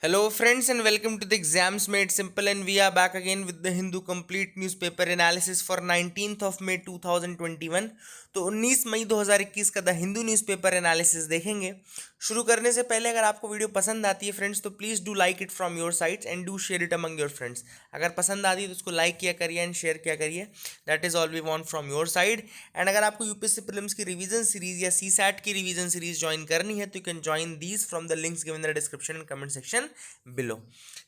Hello, friends, and welcome to the Exams Made Simple. And we are back again with the Hindu Complete Newspaper Analysis for 19th of May 2021. तो 19 मई 2021 का the Hindu newspaper analysis देखेंगे। शुरू करने से पहले अगर आपको वीडियो पसंद आती है फ्रेंड्स तो please do like it from your sides and do share it among your friends. अगर पसंद आती है तो उसको लाइक किया करिए एंड शेयर किया करिए। That is all we want from your side. And अगर आपको यूपीएससी प्रीलिम्स की रिवीजन सीरीज या सीसैट की रिवीजन सीरीज ज्वाइन करनी है तो you can join these from the links given in the description and comment section below.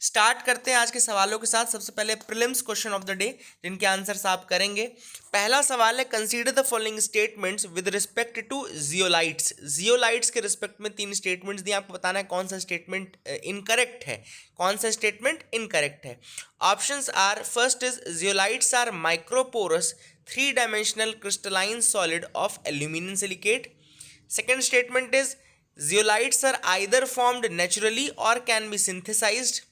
Start करते हैं आज के सवालों के साथ। सबसे पहले prelims question of the day जिनके आंसर्स आप करेंगे। पहला सवाल है, consider the following statements with respect to zeolites. Zeolites के रिस्पेक्ट में 3 स्टेटमेंट्स दिए, आपको बताना है कौन सा स्टेटमेंट इनकरेक्ट है, कौन सा स्टेटमेंट इनकरेक्ट है। Options are, first is zeolites are microporous 3-dimensional crystalline solid of aluminum silicate. Second statement is zeolites are either formed naturally or can be synthesized.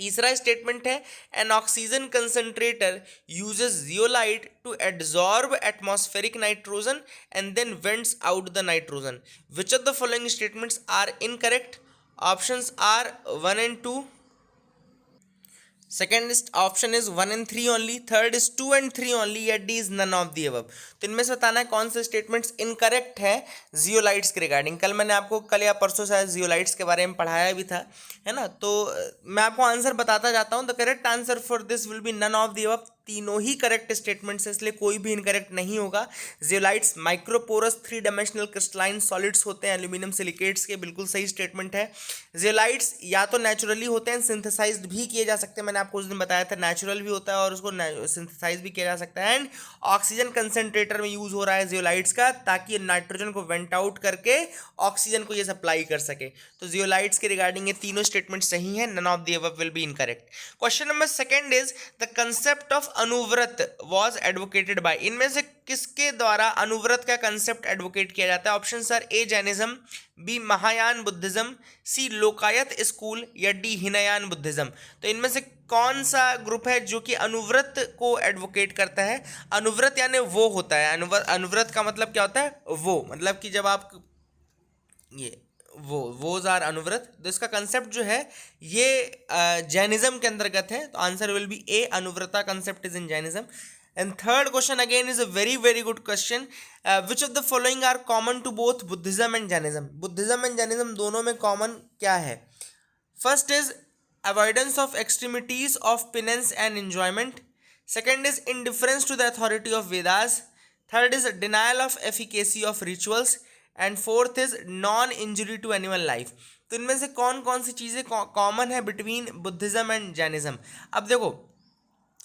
तीसरा स्टेटमेंट है, an oxygen concentrator uses zeolite to absorb atmospheric nitrogen and then vents out the nitrogen. Which of the following statements are incorrect? Options are 1 and 2. Second option is 1 and 3 only, third is 2 and 3 only, या D is none of the above. तो इनमें से बताना है कौन से statements incorrect है zeolites के रिगार्डिंग। कल मैंने आपको, कल या परसों शायद जियोलाइट्स के बारे में पढ़ाया भी था, है ना। तो मैं आपको आंसर बताता जाता हूँ। The correct answer for this will be none of the above. तीनों ही करेक्ट स्टेटमेंट्स है, इसलिए कोई भी इनकरेक्ट नहीं होगा। Zeolites microporous 3-dimensional crystalline solids होते हैं एल्यूमिनियम सिलिकेट्स के, बिल्कुल सही स्टेटमेंट है। जियोलाइट्स या तो नेचुरली होते हैं, सिंथेसाइज्ड भी किए जा सकते हैं। मैंने आपको उस दिन बताया था नेचुरल भी होता है और उसको सिंथेसाइज भी किया जा सकता है। एंड ऑक्सीजन कंसंट्रेटर में यूज हो रहा है जियोलाइट्स का, ताकि नाइट्रोजन को वेंट आउट करके ऑक्सीजन को ये सप्लाई कर सके। तो जियोलाइट्स के रिगार्डिंग ये तीनों स्टेटमेंट सही है। None of the above will be incorrect. Question number second is, the concept of Anuvrat was advocated by. इनमें से किसके द्वारा अनुव्रत का कंसेप्ट एडवोकेट किया जाता है? Option are, A Jainism, B Mahayana Buddhism, C Lokayata school, या डी हिनयान बुद्धिज्म। तो इनमें से कौन सा ग्रुप है जो कि अनुव्रत को एडवोकेट करता है? अनुव्रत यानी वो होता है, अनुव्रत का मतलब क्या होता है? वो मतलब कि जब आप ये वोज आर अनुव्रत, तो इसका कंसेप्ट जो है ये जैनिज्म के अंतर्गत है। तो answer will be A, Anuvrata concept is in Jainism. And third question again is a very very good question. Which of the following are common to both Buddhism and Jainism? Buddhism and Jainism दोनों में common क्या है? First is avoidance of extremities of penance and enjoyment. Second is indifference to the authority of Vedas. Third is denial of efficacy of rituals and fourth is non injury to animal life. तो इनमें से कौन कौन सी चीज़ें common है between Buddhism and Jainism? अब देखो,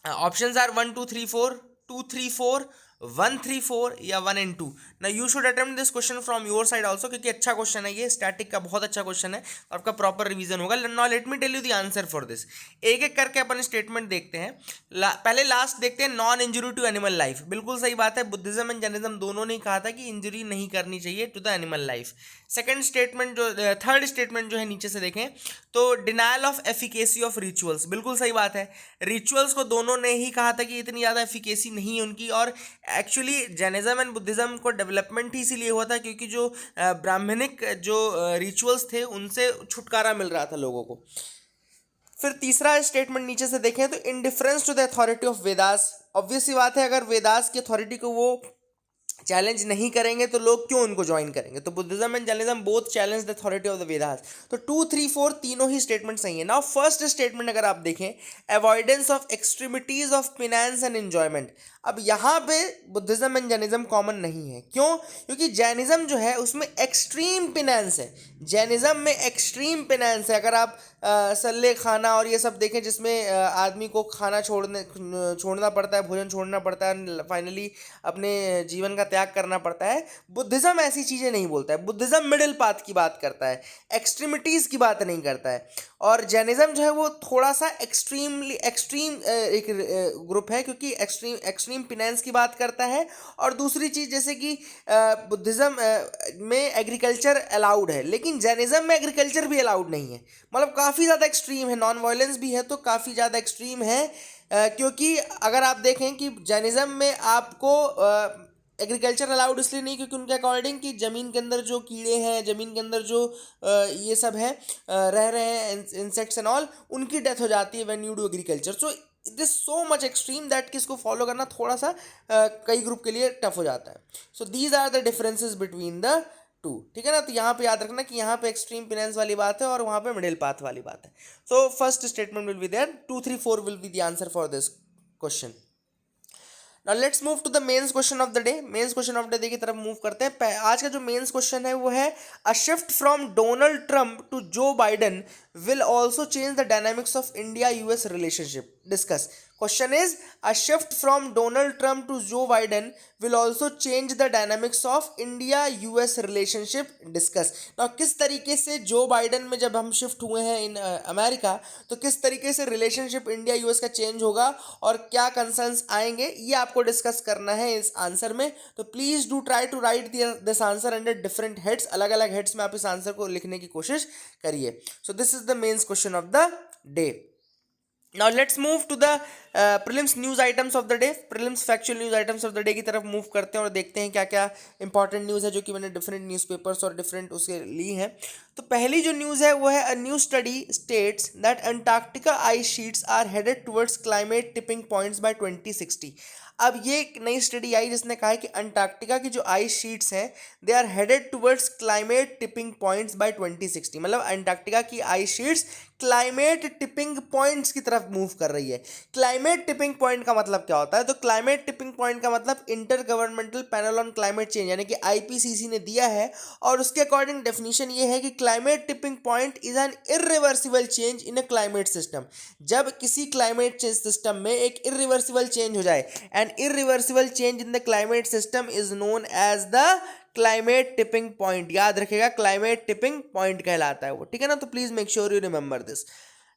options are 1 2 3 4, 2 3 4, 1 3 4, या 1 and 2। ना you should attempt this question from your side also, क्योंकि अच्छा क्वेश्चन है ये, स्टैटिक का बहुत अच्छा क्वेश्चन है और आपका प्रॉपर रिवीजन होगा। Now let me tell you the answer for this. एक एक करके अपन स्टेटमेंट देखते हैं। पहले लास्ट देखते हैं, non injury to animal life. बिल्कुल सही बात है, बुद्धिज्म एंड जैनिज्म दोनों ने कहा था कि इंजरी नहीं करनी चाहिए to the animal life. Second statement जो, थर्ड स्टेटमेंट जो है नीचे से देखें तो denial of efficacy of rituals, बिल्कुल सही बात है। रिचुअल्स को दोनों ने ही कहा था कि इतनी ज़्यादा एफिकेसी नहीं है उनकी, और एक्चुअली जैनिज्म एंड बुद्धिज्म को डेवलपमेंट ही इसीलिए हुआ था क्योंकि जो ब्राह्मणिक जो रिचुअल्स थे उनसे छुटकारा मिल रहा था लोगों को। फिर तीसरा स्टेटमेंट नीचे से देखें तो indifference to the authority of Vedas. Obvious सी बात है, अगर वेदास की अथॉरिटी को वो चैलेंज नहीं करेंगे तो लोग क्यों उनको ज्वाइन करेंगे? तो Buddhism and Jainism both challenge the authority of the Vedas. तो 2 3 4 तीनों ही स्टेटमेंट सही है। नाउ फर्स्ट स्टेटमेंट अगर आप देखें, avoidance of extremities of finance and enjoyment. अब यहाँ पे बुद्धिज्म एंड जैनिज्म कॉमन नहीं है। क्यों? क्योंकि जैनिज्म जो है उसमें एक्सट्रीम पिनेंस है, जैनिज्म में एक्सट्रीम पिनेंस है। अगर आप सल्ले खाना और ये सब देखें जिसमें आदमी को खाना छोड़ना पड़ता है, भोजन छोड़ना पड़ता है, फाइनली अपने जीवन का त्याग करना पड़ता है। बुद्धिज्म ऐसी चीज़ें नहीं बोलता है। बुद्धिज्म मिडिल पाथ की बात करता है, एक्सट्रीमिटीज़ की बात नहीं करता है। और जैनिज्म जो है वो थोड़ा सा एक्सट्रीम एक ग्रुप है, क्योंकि एक्सट्रीम पिनेंस की बात करता है। और दूसरी चीज़ जैसे कि बुद्धिज्म में एग्रीकल्चर अलाउड है, लेकिन जैनिज्म में एग्रीकल्चर भी अलाउड नहीं है। मतलब काफ़ी ज़्यादा एक्सट्रीम है, नॉन वायलेंस भी है तो काफ़ी ज़्यादा एक्सट्रीम है। क्योंकि अगर आप देखें कि जैनिज्म में आपको एग्रीकल्चर अलाउड इसलिए नहीं क्योंकि उनके अकॉर्डिंग कि ज़मीन के अंदर जो कीड़े हैं, ज़मीन के अंदर जो ये सब है रह रहे हैं इंसेक्ट्स एंड ऑल, उनकी डेथ हो जाती है when you do agriculture. So it is so much extreme that कि इसको फॉलो करना थोड़ा सा कई ग्रुप के लिए टफ हो जाता है। So these are the differences between the two, ठीक है ना। तो यहाँ पे याद रखना कि यहाँ पे एक्सट्रीम फिनेंस वाली बात है और वहाँ पे मिडिल पाथ वाली बात है। So first statement will be there, 2 3 4 will be the answer for this question. Now let's move to the mains question of the day. Mains question of the day की तरफ मूव करते हैं। आज का जो मेंस क्वेश्चन है वो है, a shift from Donald Trump to Joe Biden will also change the dynamics of India-US relationship. Discuss. Question is, a shift from Donald Trump to Joe Biden will also change the dynamics of India-US relationship. Discuss. Now, किस तरीके से जो Biden में जब हम shift हुए हैं in America, तो किस तरीके से रिलेशनशिप इंडिया यूएस का चेंज होगा और क्या कंसर्न्स आएंगे, ये आपको डिस्कस करना है इस आंसर में। तो please do try to write this answer under different heads, अलग अलग हेड्स में आप इस आंसर को लिखने की कोशिश करिए। So this the mains question of the day. Now let's move to the prelims news items of the day. Prelims factual news items of the day की तरफ मूव करते हैं और देखते हैं क्या क्या इंपॉर्टेंट न्यूज़ है जो कि मैंने डिफरेंट न्यूज़पेपर्स और डिफरेंट उसके ली हैं। तो पहली जो न्यूज़ है वो है, a new study states that Antarctica ice sheets are headed towards climate tipping points by 2060। अब ये एक नई स्टडी आई जिसने कहा है कि अंटार्कटिका की जो आइस शीट्स हैं they are headed towards climate tipping points by 2060। मतलब अंटार्कटिका की ice sheets climate tipping points की तरफ मूव कर रही है। क्लाइमेट टिपिंग पॉइंट का मतलब क्या होता है? तो क्लाइमेट टिपिंग पॉइंट का मतलब inter governmental panel on climate change यानी कि आईपीसीसी ने दिया है और उसके अकॉर्डिंग डेफिनेशन ये है कि climate tipping point is an irreversible change in a climate system. जब किसी क्लाइमेट सिस्टम में एक इरिवर्सिबल चेंज हो जाए, an irreversible change in the climate system is known as the climate tipping point. याद रखेगा, क्लाइमेट टिपिंग पॉइंट कहलाता है वो, ठीक है ना। तो please make sure you remember this.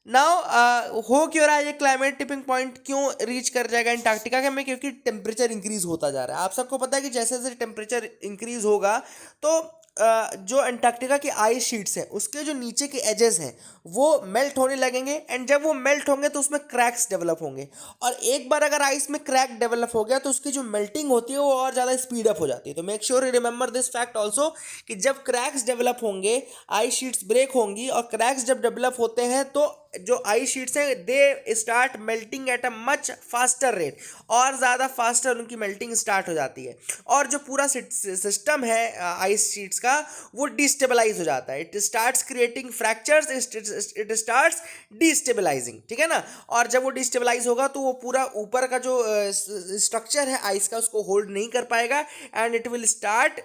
Now हो क्यों रहा है ये क्लाइमेट टिपिंग पॉइंट, क्यों रीच कर जाएगा अंटार्कटिका के में? क्योंकि टेम्परेचर इंक्रीज होता जा रहा है। आप सबको पता है कि जैसे जैसे टेम्परेचर इंक्रीज होगा तो जो अंटार्कटिका की आइस शीट्स हैं उसके जो नीचे के एजेस हैं वो मेल्ट होने लगेंगे, एंड जब वो मेल्ट होंगे तो उसमें क्रैक्स डेवलप होंगे, और एक बार अगर आइस में क्रैक डेवलप हो गया तो उसकी जो मेल्टिंग होती है वो और ज़्यादा स्पीड अप हो जाती है। तो make sure you remember this fact also कि जब क्रैक्स डेवलप होंगे आइस शीट्स ब्रेक होंगी, और क्रैक्स जब डेवलप होते हैं तो जो आइस शीट्स हैं they start melting at a much faster rate, और ज़्यादा फास्टर उनकी मेल्टिंग स्टार्ट हो जाती है, और जो पूरा सिस्टम है आइस शीट्स का वो डिस्टेबलाइज हो जाता है। It starts creating fractures, it starts destabilising, ठीक है ना। और जब वो डिस्टेबलाइज होगा तो वो पूरा ऊपर का जो स्ट्रक्चर है आइस का उसको होल्ड नहीं कर पाएगा, and it will start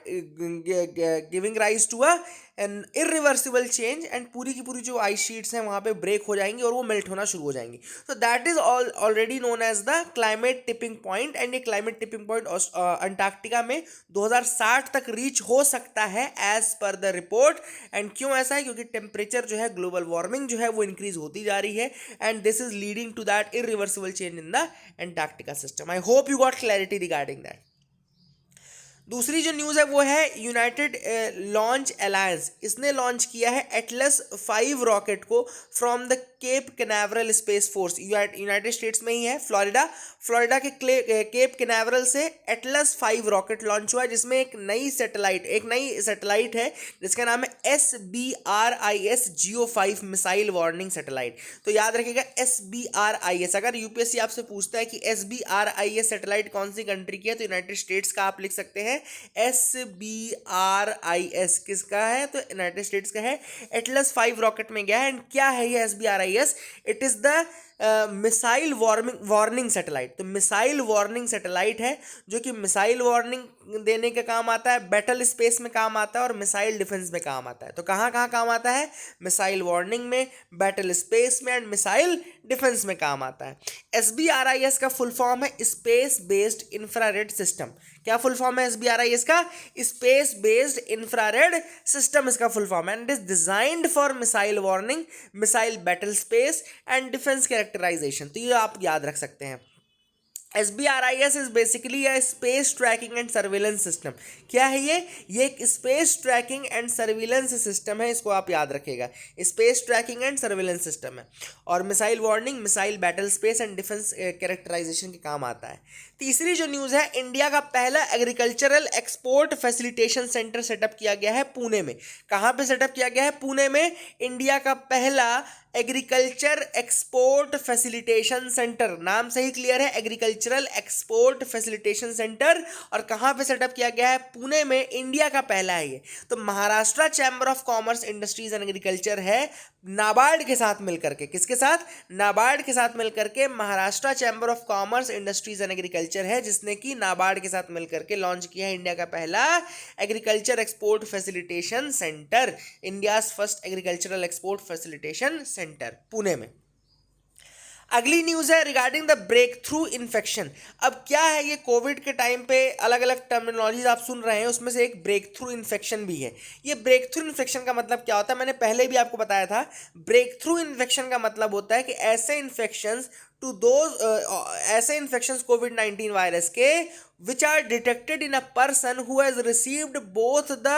giving rise to a an irreversible change, and पूरी की पूरी जो आइस शीट्स हैं वहाँ पे ब्रेक हो जाएंगी और वो मेल्ट होना शुरू हो जाएंगी। तो that is already known as the climate tipping point, and ये क्लाइमेट टिपिंग पॉइंट अंटार्कटिका में 2060 तक रीच हो सकता है as per the report. And क्यों ऐसा है? क्योंकि टेम्परेचर जो है, ग्लोबल वार्मिंग जो है वो इंक्रीज होती जा रही है, and this is leading to that irreversible change in the Antarctica system. I hope you got clarity regarding that. दूसरी जो न्यूज़ है वो है यूनाइटेड लॉन्च अलायंस, इसने लॉन्च किया है एटलस 5 रॉकेट को from the Cape Canaveral Space Force. United States में ही है, फ्लोरिडा के केप कैनावरल से एटलस 5 रॉकेट लॉन्च हुआ है, जिसमें एक नई सैटेलाइट है जिसका नाम है SBRIS GEO-5 missile warning satellite. तो याद रखिएगा SBRIS, अगर यूपीएससी आपसे पूछता है कि SBRIS सैटेलाइट कौन सी कंट्री की है तो यूनाइटेड स्टेट्स का आप लिख सकते हैं। SBRIS किसका है? तो यूनाइटेड स्टेट्स का है। एटलस 5 रॉकेट में गया है, एंड क्या है ये SBRIS? It is the missile warning satellite. तो मिसाइल वार्निंग सैटेलाइट है जो कि मिसाइल वार्निंग देने का काम आता है, बैटल स्पेस में काम आता है और मिसाइल डिफेंस में काम आता है। तो कहाँ कहाँ काम आता है? मिसाइल वार्निंग में, बैटल स्पेस में, एंड मिसाइल डिफेंस में काम आता है। SBRIS का फुल फॉर्म है स्पेस बेस्ड इंफ्रारेड सिस्टम। क्या फुल फॉर्म है SBRIS का? स्पेस बेस्ड इंफ्रारेड सिस्टम इसका फुल फॉर्म है, and it is designed for missile warning, missile battle space and defence characterisation. तो ये आप याद रख सकते हैं। SBRIS is basically a space tracking and surveillance system. क्या है ये एक space tracking and surveillance system है, इसको आप याद रखिएगा। Space tracking and surveillance system है और missile warning, missile battle space and defence characterisation के काम आता है। तीसरी जो न्यूज़ है, इंडिया का पहला agricultural export facilitation centre setup किया गया है पुणे में। कहाँ पे सेटअप किया गया है? पुणे में। इंडिया का पहला एग्रीकल्चर एक्सपोर्ट फैसिलिटेशन सेंटर, नाम से ही क्लियर है, एग्रीकल्चरल एक्सपोर्ट फैसिलिटेशन सेंटर। और कहाँ पे सेटअप किया गया है? पुणे में। इंडिया का पहला है ये। तो Maharashtra chamber of commerce, industries and agriculture है, नाबार्ड के साथ मिलकर के। किसके साथ? नाबार्ड के साथ मिलकर के Maharashtra chamber of commerce, industries and agriculture है, जिसने कि नाबार्ड के साथ मिलकर के लॉन्च किया है इंडिया का पहला agriculture export facilitation centre, India first agricultural export facilitation centre, Pune में। अगली न्यूज़ है regarding the breakthrough infection. अब क्या है, ये कोविड के टाइम पे अलग अलग टर्मिनोलॉजीज आप सुन रहे हैं, उसमें से एक ब्रेक थ्रू इन्फेक्शन भी है। ये ब्रेक थ्रू इन्फेक्शन का मतलब क्या होता है? मैंने पहले भी आपको बताया था। ब्रेक थ्रू इन्फेक्शन का मतलब होता है कि ऐसे इन्फेक्शंस टू दोज ऐसे इन्फेक्शंस कोविड-19 वायरस के which are detected in a person who has received both the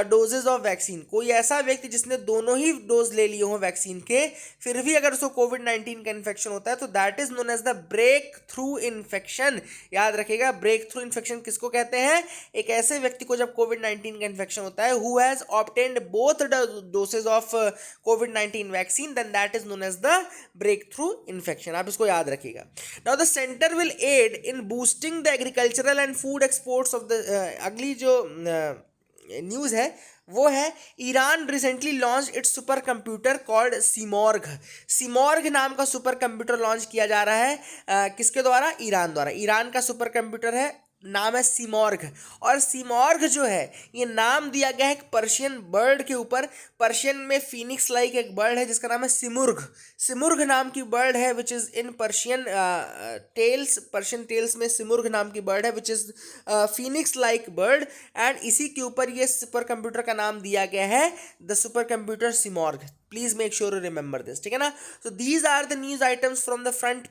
doses of vaccine। कोई ऐसा व्यक्ति जिसने दोनों ही डोज ले लिए हों वैक्सीन के, फिर भी अगर उसको कोविड-19 का इन्फेक्शन होता है, तो that is known as the breakthrough infection. याद रखिएगा, ब्रेक थ्रू इन्फेक्शन किसको कहते हैं? एक ऐसे व्यक्ति को जब कोविड-19 का इन्फेक्शन होता है, who has obtained both the doses of कोविड-19 vaccine, then that is known as the breakthrough infection. आप इसको याद रखिएगा। Now the centre will aid in boosting the agricultural and food exports of the अगली जो news है वो है, Iran recently launch its super computer called Simorgh. Simorgh नाम का सुपर कंप्यूटर लॉन्च किया जा रहा है किसके द्वारा? ईरान द्वारा। ईरान का सुपर कंप्यूटर है, नाम है सीमॉर्ग। और सीमॉर्ग जो है, ये नाम दिया गया है एक पर्शियन बर्ड के ऊपर। पर्शियन में फीनिक्स लाइक एक बर्ड है जिसका नाम है सिमुर्ग। सिमुर्ग नाम की बर्ड है which is in Persian tales. Persian tales में सिमुर्ग नाम की बर्ड है which is phoenix like bird, and इसी के ऊपर ये सुपर कंप्यूटर का नाम दिया गया है, the super computer Simorgh. Please make sure you remember this, ठीक है ना। So these are the news items from the front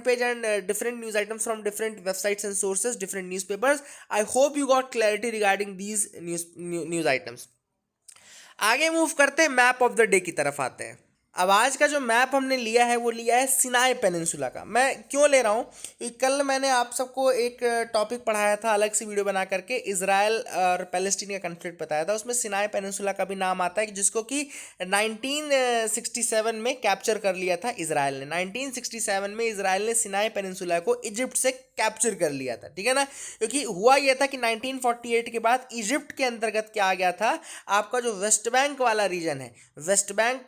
page and different news items from different websites and sources, different newspapers. I hope you got clarity regarding these news items. आगे move करते हैं, map of the day की तरफ आते हैं। अब आज का जो मैप हमने लिया है वो लिया है सिनाई पेनिनसुला का। मैं क्यों ले रहा हूँ? क्योंकि कल मैंने आप सबको एक टॉपिक पढ़ाया था अलग से वीडियो बना करके, इजराइल और पैलेस्टीन का कन्फ्लिक्ट बताया था। उसमें सिनाई पेनिनसुला का भी नाम आता है, जिसको कि 1967 में कैप्चर कर लिया था इजराइल ने। 1967 में इजराइल ने सिनाई पेनिनसुला को इजिप्ट से कैप्चर कर लिया था, ठीक है ना। क्योंकि हुआ यह था कि 1948 के बाद इजिप्ट के अंतर्गत क्या आ गया था, आपका जो वेस्ट बैंक वाला रीजन है, वेस्ट बैंक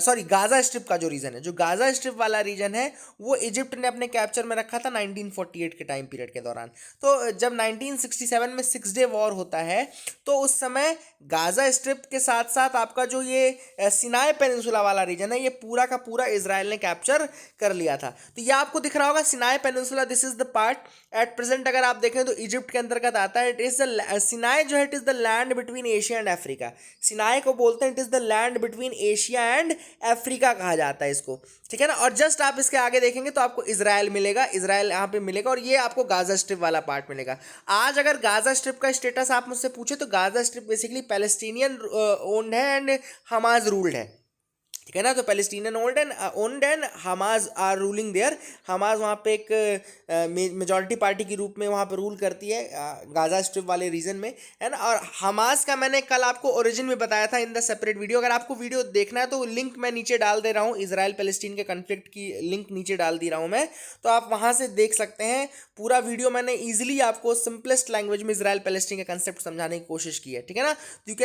गाजा स्ट्रिप का जो रीजन है, जो गाजा स्ट्रिप वाला रीजन है, वो इजिप्ट ने अपने कैप्चर में रखा था 1948 के टाइम पीरियड के दौरान। तो जब 1967 में 6 डे वॉर होता है, तो उस समय गाजा स्ट्रिप के साथ साथ आपका जो ये सिनाई पेनिनसुला वाला रीजन है, ये पूरा का पूरा इजराइल ने कैप्चर कर लिया था। तो ये आपको दिख रहा होगा Sinai peninsula, this is the part at present अगर आप देखें तो इजिप्ट के अंतर्गत आता है। इट इज द सिनाई जो है, it is the land between Asia and Africa. Sinai को बोलते हैं it is the land between Asia and Africa कहा जाता है इसको, ठीक है ना। और जस्ट आप इसके आगे देखेंगे तो आपको इजराइल मिलेगा, इजराइल यहाँ पे मिलेगा, और ये आपको गाजा स्ट्रिप वाला पार्ट मिलेगा। आज अगर गाजा स्ट्रिप का स्टेटस आप मुझसे पूछे तो Gaza Strip basically Palestinian owned है एंड हमाज रूल्ड है, ठीक है ना। तो Palestinian owned and Hamas are ruling there. Hamas वहाँ पे एक मेजॉरिटी पार्टी के रूप में वहाँ पे रूल करती है गाजा स्ट्रिप वाले रीजन में, है ना। और हमाज का मैंने कल आपको ओरिजिन में बताया था इन द सेपरेट वीडियो। अगर आपको वीडियो देखना है तो लिंक मैं नीचे डाल दे रहा हूँ, इसराइल पैलेस्टीन के कन्फ्लिक्ट की लिंक नीचे डाल दे रहा हूँ मैं, तो आप वहाँ से देख सकते हैं। पूरा वीडियो मैंने ईजिली आपको सिंपलेस्ट लैंग्वेज में इसराइल पैलेस्टीन का कंसेप्ट समझाने की कोशिश की है, ठीक है ना। You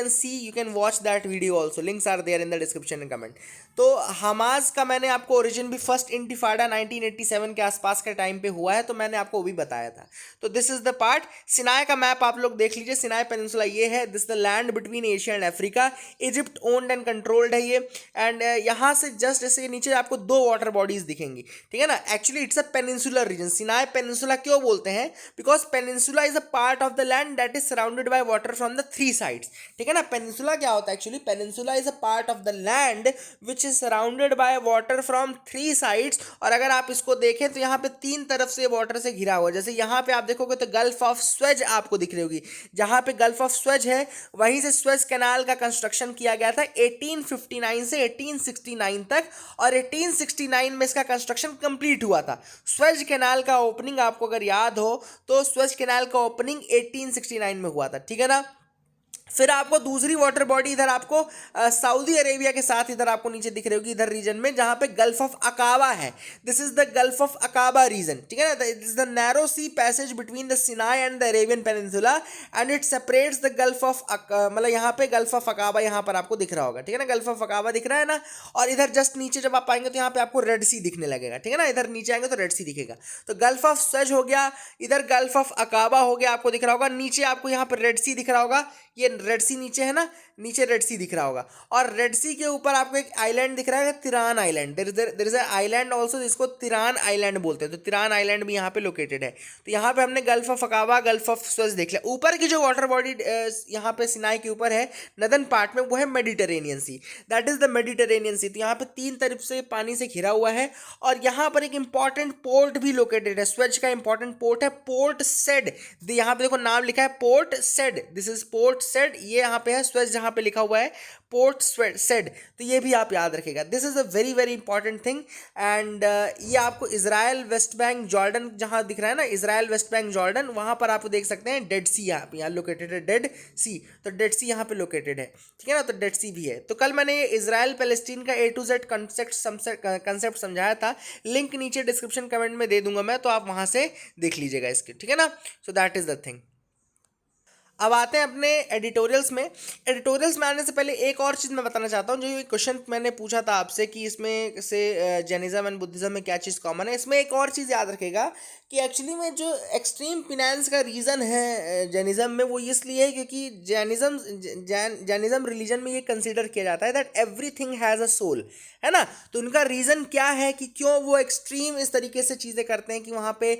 can watch that video also, links are there in the description and comment. तो हमास का मैंने आपको ओरिजिन भी फर्स्ट इंटिफाडा 1987 के आसपास के टाइम पे हुआ है, तो मैंने आपको वो भी बताया था। तो this is the part. Sinai का मैप आप लोग देख लीजिए, सिनाई पेनिनसुला ये है, this the land between Asia and Africa. Egypt owned and controlled है ये, एंड यहाँ से जस्ट ऐसे नीचे आपको 2 वाटर बॉडीज दिखेंगी, ठीक है ना। Actually it's a peninsular reason. Sinai peninsula क्यों बोलते हैं? Because peninsula is a part of the land that is surrounded by water from the 3 sides, ठीक है ना। पेनिनसुला क्या होता है? Actually peninsula is a part of the land which is surrounded by water from 3 sides. और अगर आप इसको देखें तो यहाँ पे 3 तरफ से वाटर से घिरा हुआ है। जैसे यहाँ पे आप देखोगे तो गल्फ ऑफ स्वेज आपको दिख रही होगी, जहाँ पे गल्फ ऑफ स्वेज है वहीं से स्वेज कैनाल का कंस्ट्रक्शन किया गया था 1859 से 1869 तक, और 1869 में इसका कंस्ट्रक्शन कंप्लीट हुआ था। स्वेज कैनाल का ओपनिंग आपको अगर याद हो तो स्वेज कैनाल का ओपनिंग 1869 में हुआ था, ठीक है ना। फिर आपको दूसरी वाटर बॉडी इधर आपको सऊदी अरेबिया के साथ इधर आपको नीचे दिख रही होगी, इधर रीजन में जहां पे गल्फ ऑफ अकाबा है। This is the Gulf of Aqaba region, ठीक है ना। It is the narrow sea passage between the Sinai and the Arabian peninsula and it separates the Gulf of मतलब यहाँ पे गल्फ ऑफ अकाबा यहाँ पर आपको दिख रहा होगा, ठीक है ना। गल्फ ऑफ अकाबा दिख रहा है ना। और इधर जस्ट नीचे जब आप आएंगे तो यहाँ पे आपको रेड सी दिखने लगेगा, ठीक है ना। इधर नीचे आएंगे तो रेड सी दिखेगा। तो गल्फ ऑफ स्वेज हो गया, इधर गल्फ ऑफ अकाबा हो गया, आपको दिख रहा होगा। नीचे आपको यहाँ पर रेड सी दिख रहा होगा, ये रेड सी नीचे है ना, नीचे रेड सी दिख रहा होगा। और रेड सी के ऊपर आपको एक आइलैंड दिख रहा है, Tiran island. There is a island also जिसको तिरान आइलैंड बोलते हैं। तो तिरान आइलैंड भी यहाँ पे लोकेटेड है। तो यहाँ पे हमने gulf of अकाबा, gulf of Suez देख लिया। ऊपर की जो वाटर बॉडी यहाँ पे सिनाई के ऊपर है नदन पार्ट में, वो है Mediterranean Sea, that is the Mediterranean Sea. तो यहाँ पे 3 तरफ से पानी से घिरा हुआ है। और यहाँ पर एक इंपॉर्टेंट पोर्ट भी लोकेटेड है, स्वेज का इंपॉर्टेंट पोर्ट है पोर्ट सेड। यहाँ पे देखो नाम लिखा है port said, this is port said. ये यहाँ पे है स्वेज, जहाँ पे लिखा हुआ है पोर्ट सेड। तो ये भी आप याद रखेगा, this is a very very important thing. And ये आपको इजराइल, वेस्ट बैंक, जॉर्डन जहाँ दिख रहा है ना, इजराइल, वेस्ट बैंक, जॉर्डन, वहाँ पर आप देख सकते हैं डेड सी यहाँ लोकेटेड है, डेड सी। तो डेड सी यहाँ पे लोकेटेड है, ठीक है ना। तो डेड सी भी है। तो कल मैंने ये इजराइल पैलेस्टीन का A to Z कंसेप्ट समझाया था, लिंक नीचे डिस्क्रिप्शन कमेंट में दे दूंगा मैं, तो आप वहाँ से देख लीजिएगा इसके, ठीक है ना। सो दैट इज द थिंग। अब आते हैं अपने एडिटोरियल्स में। एडिटोरियल्स में आने से पहले एक और चीज़ मैं बताना चाहता हूँ। जो ये क्वेश्चन मैंने पूछा था आपसे कि इसमें से जैनिज्म एंड बुद्धिज्म में क्या चीज़ कॉमन है, इसमें एक और चीज़ याद रखेगा कि एक्चुअली में जो एक्सट्रीम फिनेंस का रीज़न है जैनिज्म में, वो इसलिए है क्योंकि जैनिज्म रिलीजन में ये कंसिडर किया जाता है that everything has a soul, है ना। तो उनका रीज़न क्या है कि क्यों वो एक्सट्रीम इस तरीके से चीज़ें करते हैं कि वहाँ पे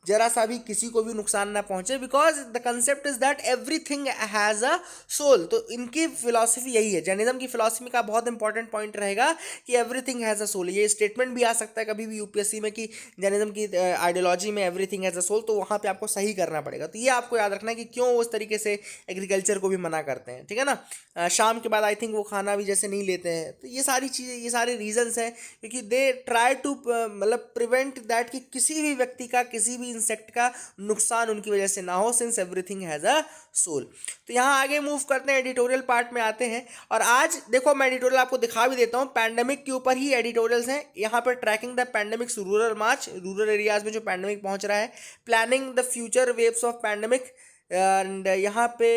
जरा सा भी किसी को भी नुकसान ना पहुँचे, because the concept is that everything has a soul. तो इनकी फिलॉसफी यही है, जैनिज्म की फिलॉसफी का बहुत इंपॉर्टेंट पॉइंट रहेगा कि एवरीथिंग हैज़ अ सोल। ये स्टेटमेंट भी आ सकता है कभी भी यूपीएससी में कि जैनिज्म की आइडियोलॉजी में एवरीथिंग हैज़ अ सोल, तो वहाँ पे आपको सही करना पड़ेगा। तो ये आपको याद रखना है कि क्यों उस तरीके से एग्रीकल्चर को भी मना करते हैं, ठीक है ना। शाम के बाद आई थिंक वो खाना भी जैसे नहीं लेते हैं। तो ये सारी चीज़ें, ये सारे रीजंस हैं क्योंकि दे ट्राई टू मतलब प्रिवेंट दैट कि किसी भी व्यक्ति का, किसी भी इंसेक्ट का नुकसान उनकी वजह से ना हो, since everything has a soul. तो यहाँ आगे मूव करते हैं, एडिटोरियल पार्ट में आते हैं। और आज देखो मैं एडिटोरियल आपको दिखा भी देता हूँ, पैंडेमिक के ऊपर ही एडिटोरियल्स हैं। यहाँ पर tracking the pandemics rural March, rural areas में जो पैंडेमिक पहुँच रहा है, planning the future waves of pandemic. And यहाँ पे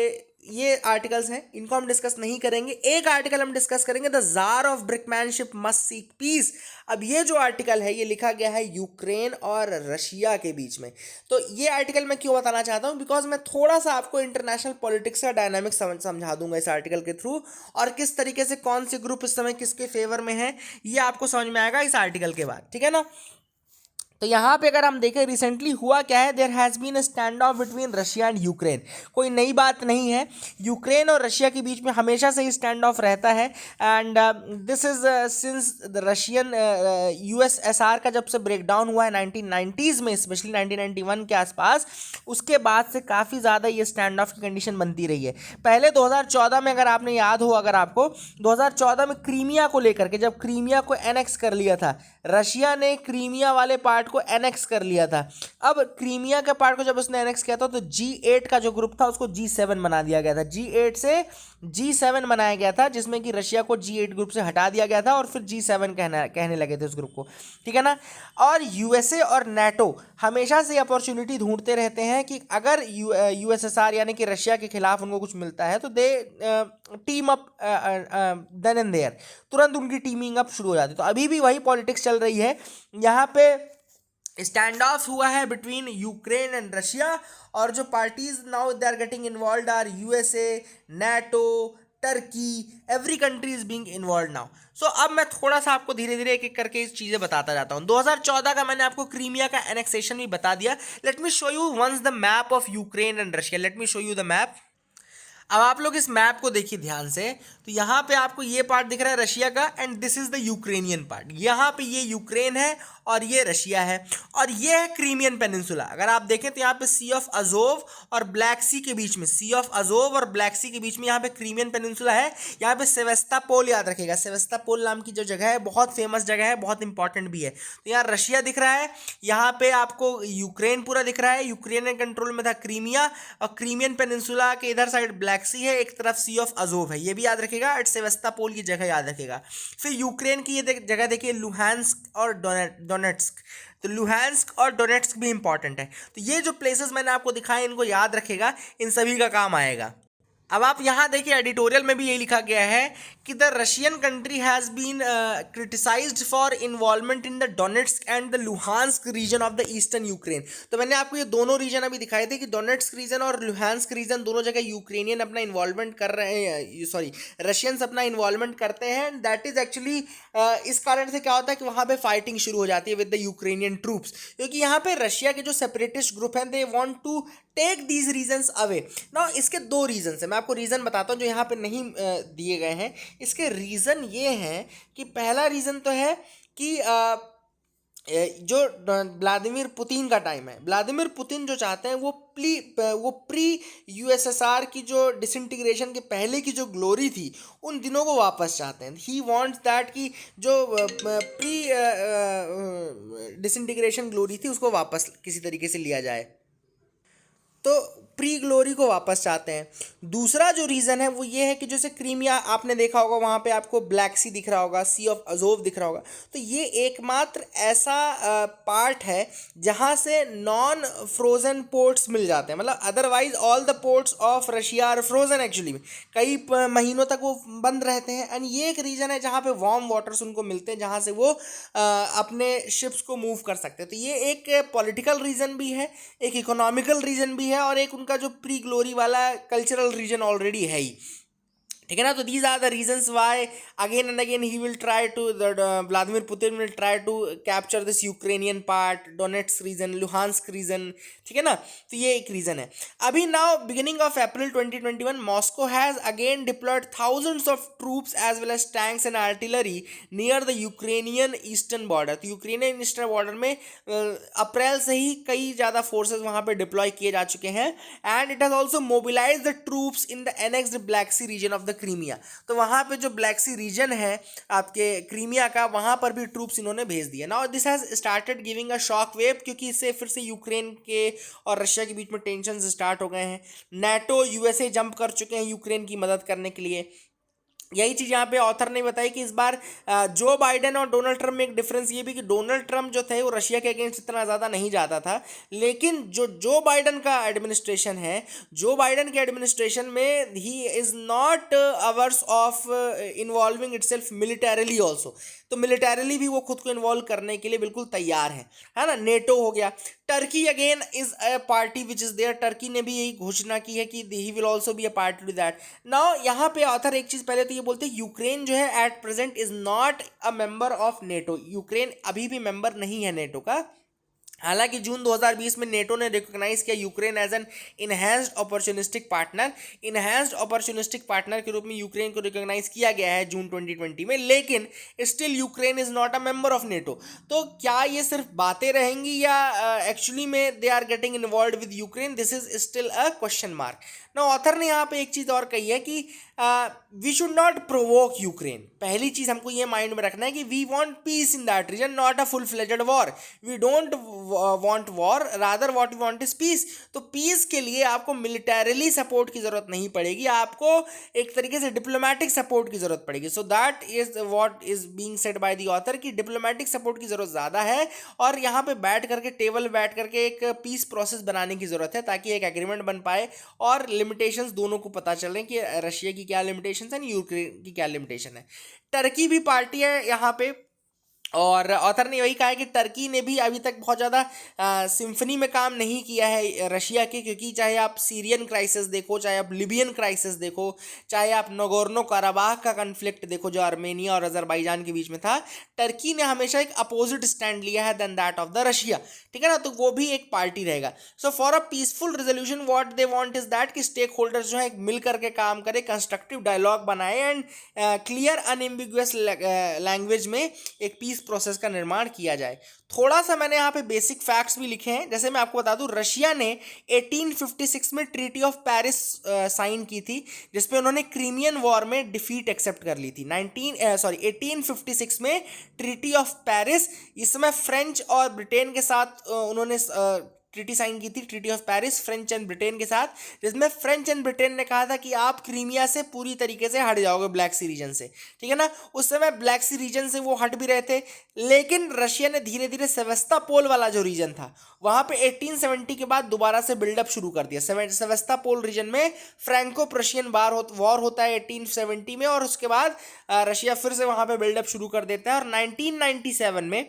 ये आर्टिकल्स हैं, इनको हम डिस्कस नहीं करेंगे। एक आर्टिकल हम डिस्कस करेंगे, the jar of brinkmanship must seek peace. अब ये जो आर्टिकल है ये लिखा गया है यूक्रेन और रशिया के बीच में। तो ये आर्टिकल मैं क्यों बताना चाहता हूँ, बिकॉज मैं थोड़ा सा आपको इंटरनेशनल पॉलिटिक्स का डायनामिक्स समझा दूंगा इस आर्टिकल के थ्रू, और किस तरीके से कौन से ग्रुप इस समय किसके फेवर में है ये आपको समझ में आएगा इस आर्टिकल के बाद, ठीक है ना। तो यहाँ पे अगर हम देखें रिसेंटली हुआ क्या है, there has been a standoff between Russia and Ukraine. कोई नई बात नहीं है, यूक्रेन और रशिया के बीच में हमेशा से ही स्टैंड ऑफ रहता है। And this is since the Russian USSR का जब से ब्रेकडाउन हुआ है 1990s में, स्पेशली 1991 के आसपास, उसके बाद से काफ़ी ज़्यादा ये स्टैंड ऑफ की कंडीशन बनती रही है। पहले 2014 में अगर आपने याद हो, अगर आपको 2014 में क्रीमिया को लेकर के, जब क्रीमिया को एनेक्स कर लिया था रशिया ने, क्रीमिया वाले पार्ट को एनेक्स कर लिया था। अब क्रीमिया के पार्ट को जब उसने एनेक्स किया था तो G8 का जो ग्रुप था उसको G7 बना दिया गया था, G8 से G7 बनाया गया था, जिसमें कि रशिया को G8 ग्रुप से हटा दिया गया था और फिर G7 कहने लगे थे उस ग्रुप को, ठीक है ना। और यूएसए और नेटो हमेशा से अपॉर्चुनिटी ढूंढते रहते हैं कि अगर यूएसएसआर यानी कि रशिया के खिलाफ उनको कुछ मिलता है तो they team up then and there, तुरंत उनकी टीमिंग अप शुरू हो जाती है। तो अभी भी वही पॉलिटिक्स चल रही है। यहाँ पे स्टैंड ऑफ हुआ है बिटवीन यूक्रेन एंड रशिया, और जो parties now they are getting involve are USA, NATO, Turkey, every country is being involve now. So अब मैं थोड़ा सा आपको धीरे धीरे एक एक करके इस चीज़ें बताता जाता हूँ। 2014 का मैंने आपको क्रीमिया का एनेक्सेशन भी बता दिया। Let me show you once the map of Ukraine and Russia, let me show you the map. अब आप लोग इस मैप को देखिए ध्यान से, तो यहाँ पे आपको ये पार्ट दिख रहा है रशिया का, and this is the Ukrainian part. यहाँ पे ये यूक्रेन है और ये रशिया है, और ये है क्रीमियन पेनिनसुला। अगर आप देखें तो यहाँ पे सी ऑफ अजोव और ब्लैक सी के बीच में, सी ऑफ अजोव और ब्लैक सी के बीच में यहाँ पे क्रीमियन पेनिनसुला है। यहाँ पे सेवेस्टोपोल याद रखेगा, सेवेस्टोपोल नाम की जो जगह है बहुत फेमस जगह है, बहुत इंपॉर्टेंट भी है। तो यहाँ रशिया दिख रहा है, यहाँ पे आपको यूक्रेन पूरा दिख रहा है, यूक्रेन के कंट्रोल में था क्रीमिया, और क्रीमियन पेनिनसुला के इधर साइड ब्लैक सी है, एक तरफ सी ऑफ अजोव है, ये भी याद रखेगा। एट सेवेस्टोपोल की जगह याद रखेगा। फिर यूक्रेन की ये जगह देखिए लुहांस्क और डोनेट्स्क, तो लुहांस्क और डोनेट्स्क भी इंपॉर्टेंट है। तो ये जो प्लेसेस मैंने आपको दिखाए इनको याद रखेगा, इन सभी का काम आएगा। अब आप यहाँ देखिए एडिटोरियल में भी यही लिखा गया है कि the Russian country has been criticised for involvement in the Donetsk and the Luhansk region of the eastern Ukraine. तो मैंने आपको ये दोनों रीजन अभी दिखाए थे कि डोनेट्स्क रीजन और लुहांस्क रीजन दोनों जगह यूक्रेनियन अपना इन्वॉल्वमेंट कर रहे हैं, सॉरी रशियंस अपना इन्वॉल्वमेंट करते हैं। दैट इज एक्चुअली इस कारण से क्या होता है कि वहाँ पे फाइटिंग शुरू हो जाती है विद द यूक्रेनियन ट्रूप्स, क्योंकि यहाँ पे रशिया के जो सेपरेटिस्ट ग्रुप हैं they want to take these regions away. ना इसके दो रीजन है, मैं आपको रीजन बताता हूँ जो यहाँ पे नहीं दिए गए हैं। इसके रीजन ये हैं कि पहला रीजन तो है कि जो व्लादिमीर पुतिन का टाइम है, व्लादिमीर पुतिन जो चाहते हैं वो प्री यूएसएसआर की जो डिसइंटीग्रेशन के पहले की जो ग्लोरी थी उन दिनों को वापस चाहते हैं। ही वांट्स दैट कि जो प्री डिसइंटीग्रेशन ग्लोरी थी उसको वापस किसी तरीके से लिया जाए, तो प्री ग्लोरी को वापस चाहते हैं। दूसरा जो रीज़न है वो ये है कि जैसे क्रीमिया आपने देखा होगा, वहाँ पे आपको ब्लैक सी दिख रहा होगा, सी ऑफ अजोव दिख रहा होगा, तो ये एकमात्र ऐसा पार्ट है जहाँ से नॉन फ्रोज़न पोर्ट्स मिल जाते हैं। मतलब otherwise all the ports of Russia are frozen actually, कई महीनों तक वो बंद रहते हैं। एंड ये एक रीज़न है जहाँ पे वार्म वाटर्स उनको मिलते हैं, जहाँ से वो अपने शिप्स को मूव कर सकते हैं। तो ये एक पॉलिटिकल रीज़न भी है, एक इकोनॉमिकल रीज़न भी है, और एक उनका जो प्री ग्लोरी वाला कल्चरल रीजन ऑलरेडी है ही, ठीक है ना। तो these are the reasons why again and again he will try to, Vladimir Putin will try to capture this Ukrainian part, Donetsk region, Luhansk region, ठीक है ना। तो ये एक रीजन है। अभी now beginning of April 2021 Moscow has again deployed thousands of troops as well as tanks and artillery near the Ukrainian eastern border. तो Ukrainian eastern border में अप्रैल से ही कई ज़्यादा फोर्सेज वहाँ पे डिप्लॉय किए जा चुके हैं। And it has also mobilise the troops in the annexed Black Sea region of the Crimea. तो वहाँ पे जो ब्लैक सी रीजन है आपके क्रीमिया का, वहाँ पर भी ट्रूप्स इन्होंने भेज दिए। Now this has started giving a shock wave, क्योंकि इससे फिर से यूक्रेन के और रशिया के बीच में टेंशन स्टार्ट हो गए हैं। नाटो यूएसए जंप कर चुके हैं यूक्रेन की मदद करने के लिए। यही चीज़ यहाँ पे ऑथर ने बताई कि इस बार जो बाइडेन और डोनाल्ड ट्रम्प में एक डिफरेंस ये भी कि डोनाल्ड ट्रम्प जो थे वो रशिया के अगेंस्ट इतना ज़्यादा नहीं जाता था, लेकिन जो बाइडेन का एडमिनिस्ट्रेशन है, जो बाइडेन के एडमिनिस्ट्रेशन में he is not averse of involving itself militarily also. तो मिलिटरीली भी वो खुद को इन्वॉल्व करने के लिए बिल्कुल तैयार है ना। नेटो हो गया। Turkey again is a party which is there, Turkey ने भी यही घोषणा की है कि he will also be a party to that. Now यहाँ पे ऑथर एक चीज़ पहले तो ये बोलते हैं यूक्रेन जो है at present is not a member of NATO. Ukraine अभी भी मेंबर नहीं है नेटो का। हालांकि जून 2020 में नेटो ने रिकॉग्नाइज किया Ukraine as an enhanced opportunistic partner. Enhanced opportunistic partner के रूप में यूक्रेन को रिकॉग्नाइज किया गया है जून 2020 में, लेकिन still Ukraine is not a member of NATO. तो क्या ये सिर्फ बातें रहेंगी या एक्चुअली में they are getting involve with Ukraine? This is still a question mark. ना ऑथर ने यहाँ पे एक चीज़ और कही है कि we should not provoke Ukraine. पहली चीज़ हमको ये माइंड में रखना है कि we want peace in that region, not a full fledged war. We don't want war, rather what we want is peace. तो पीस के लिए आपको मिलिटरीली सपोर्ट की ज़रूरत नहीं पड़ेगी, आपको एक तरीके से डिप्लोमेटिक सपोर्ट की ज़रूरत पड़ेगी। सो that is what is being said by the author कि डिप्लोमेटिक सपोर्ट की ज़रूरत ज़्यादा है, और यहाँ पे बैठ करके टेबल बैठ करके एक पीस प्रोसेस बनाने की ज़रूरत है, ताकि एक एग्रीमेंट बन पाए और लिमिटेशंस दोनों को पता चले कि रशिया की क्या लिमिटेशंस है, यूक्रेन की क्या लिमिटेशन है। टर्की भी पार्टी है यहाँ पे, और ऑथर ने वही कहा है कि टर्की ने भी अभी तक बहुत ज़्यादा सिम्फनी में काम नहीं किया है रशिया के, क्योंकि चाहे आप सीरियन क्राइसिस देखो, चाहे आप लिबियन क्राइसिस देखो, चाहे आप नगोर्नो कराबाख का कन्फ्लिक्ट देखो जो आर्मेनिया और अजरबैजान के बीच में था, टर्की ने हमेशा एक अपोजिट स्टैंड लिया है then that of the Russia, ठीक है ना। तो वो भी एक पार्टी रहेगा। So for a peaceful resolution what they want is that कि स्टेक होल्डर्स जो है मिल करके काम करे, कंस्ट्रक्टिव डायलॉग बनाए एंड क्लियर अनएम्बिगुअस लैंग्वेज में एक पीस प्रोसेस का निर्माण किया जाए। थोड़ा सा मैंने यहाँ पे बेसिक फैक्ट्स भी लिखे हैं। जैसे मैं आपको बता दूं, रशिया ने 1856 में ट्रीटी ऑफ पेरिस साइन की थी, जिसपे उन्होंने क्रीमियन वॉर में डिफीट एक्सेप्ट कर ली थी। 1856 में ट्रीटी ऑफ पेरिस, इस समय फ्रेंच और ब्रिटेन के साथ उन्होंने ट्रीटी साइन की थी, treaty of Paris French and Britain के साथ, जिसमें फ्रेंच एंड ब्रिटेन ने कहा था कि आप क्रीमिया से पूरी तरीके से हट जाओगे ब्लैक सी रीजन से, ठीक है ना। उस समय ब्लैक सी रीजन से वो हट भी रहे थे, लेकिन रशिया ने धीरे धीरे सेवेस्तापोल वाला जो रीजन था वहां पे 1870 के बाद दोबारा से बिल्डअप शुरू कर दिया। सेवेस्तापोल रीजन में फ्रैंको प्रशियन वॉर होता है 1870 में, और उसके बाद रशिया फिर से वहां पे बिल्डअप शुरू कर देता है। और 1997 में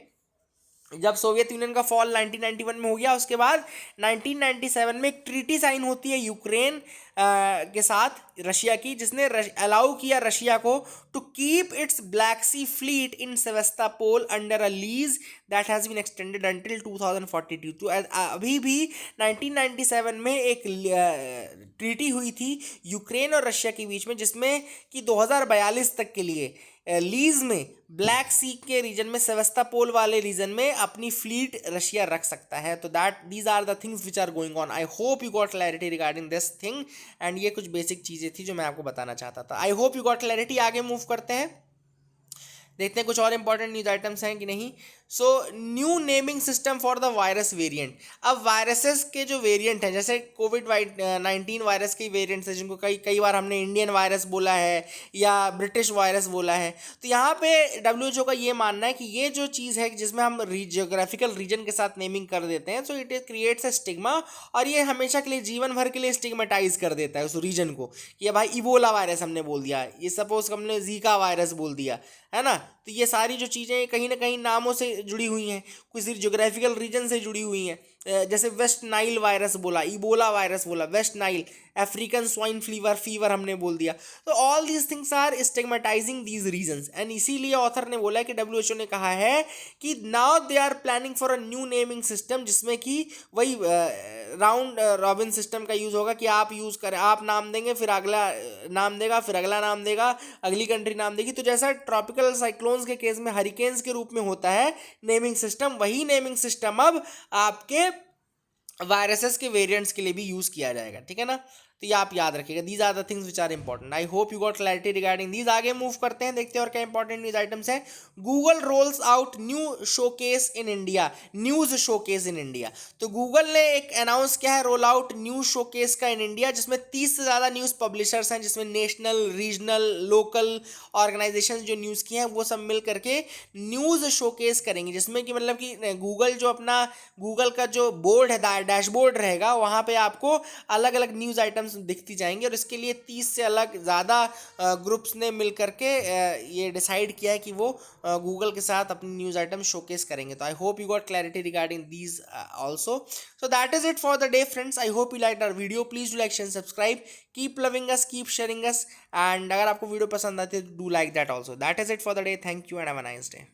जब सोवियत यूनियन का फॉल 1991 में हो गया, उसके बाद 1997 में एक ट्रीटी साइन होती है यूक्रेन के साथ रशिया की, जिसने अलाउ किया रशिया को to keep its Black Sea fleet in Sevastopol under a lease that has been extended until 2042। तो अभी भी 1997 में एक ट्रीटी हुई थी यूक्रेन और रशिया के बीच में, जिसमें कि 2042 तक के लिए लीज में ब्लैक सी के रीजन में, सेवेस्तापोल वाले रीजन में अपनी फ्लीट रशिया रख सकता है। तो that these are the things which are going on. I hope you got clarity regarding this thing, and ये कुछ बेसिक चीज़ें थी जो मैं आपको बताना चाहता था। आई होप यू गॉट क्लैरिटी। आगे मूव करते हैं, देखते हैं कुछ और इंपॉर्टेंट न्यूज आइटम्स हैं कि नहीं। So new naming system for the virus variant. अब वायरसेस के जो वेरिएंट हैं, जैसे कोविड-19 वायरस के वेरिएंट्स हैं, जिनको कई बार हमने इंडियन वायरस बोला है या ब्रिटिश वायरस बोला है, तो यहाँ पे WHO का ये मानना है कि ये जो चीज़ है जिसमें हम जियोग्राफिकल रीजन के साथ नेमिंग कर देते हैं, so it creates a stigma, और ये हमेशा के लिए, जीवन भर के लिए स्टिग्मेटाइज कर देता है उस रीजन को कि भाई इबोला वायरस हमने बोल दिया, ये सपोज हमने जीका वायरस बोल दिया, है ना। तो ये सारी जो चीज़ें कहीं ना कहीं नामों से जुड़ी हुई हैं, किसी ज्योग्राफिकल रीजन से जुड़ी हुई हैं। जैसे वेस्ट नाइल वायरस बोला, इबोला वायरस बोला, West Nile, African swine fever हमने बोल दिया। तो all these things are stigmatising these regions, and इसीलिए ऑथर ने बोला कि WHO ने कहा है कि now they are planning for a new naming system, जिसमें कि वही राउंड रॉबिन सिस्टम का यूज़ होगा कि आप यूज़ करें, आप नाम देंगे, फिर अगला नाम देगा, फिर अगला नाम देगा, अगली कंट्री नाम देगी। तो जैसा ट्रॉपिकल साइक्लोन्स के केस में हरिकेन्स के रूप में होता है नेमिंग सिस्टम, वही नेमिंग सिस्टम अब आपके वायरसेस के वेरिएंट्स के लिए भी यूज़ किया जाएगा, ठीक है ना। तो ये आप याद रखिएगा। These are the things which are important. I hope you got clarity regarding these. आगे मूव करते हैं, देखते हैं और क्या इंपॉर्टेंट न्यूज आइटम्स हैं। Google rolls out new showcase in India, news showcase in India. तो गूगल ने एक अनाउंस किया है रोल आउट न्यूज शोकेस का इन इंडिया, जिसमें 30 से ज़्यादा न्यूज़ पब्लिशर्स हैं, जिसमें नेशनल, रीजनल, लोकल ऑर्गेनाइजेशन जो न्यूज़ की हैं वो सब मिल करके न्यूज़ शोकेस करेंगे, जिसमें कि मतलब कि गूगल जो अपना गूगल का जो बोर्ड है, डैशबोर्ड रहेगा, वहाँ पे आपको अलग अलग न्यूज़ आइटम्स दिखती जाएंगी। और इसके लिए 30 से अलग ज़्यादा ग्रुप्स ने मिल करके ये डिसाइड किया है कि वो गूगल के साथ अपनी न्यूज़ आइटम शोकेस करेंगे। तो I hope you got clarity regarding these also. So that is it for the day friends. I hope you like our video. Please do like, share, subscribe, keep loving us, keep sharing us, and अगर आपको video पसंद आती है तो do like that also. That is it for the day. Thank you and have a nice day.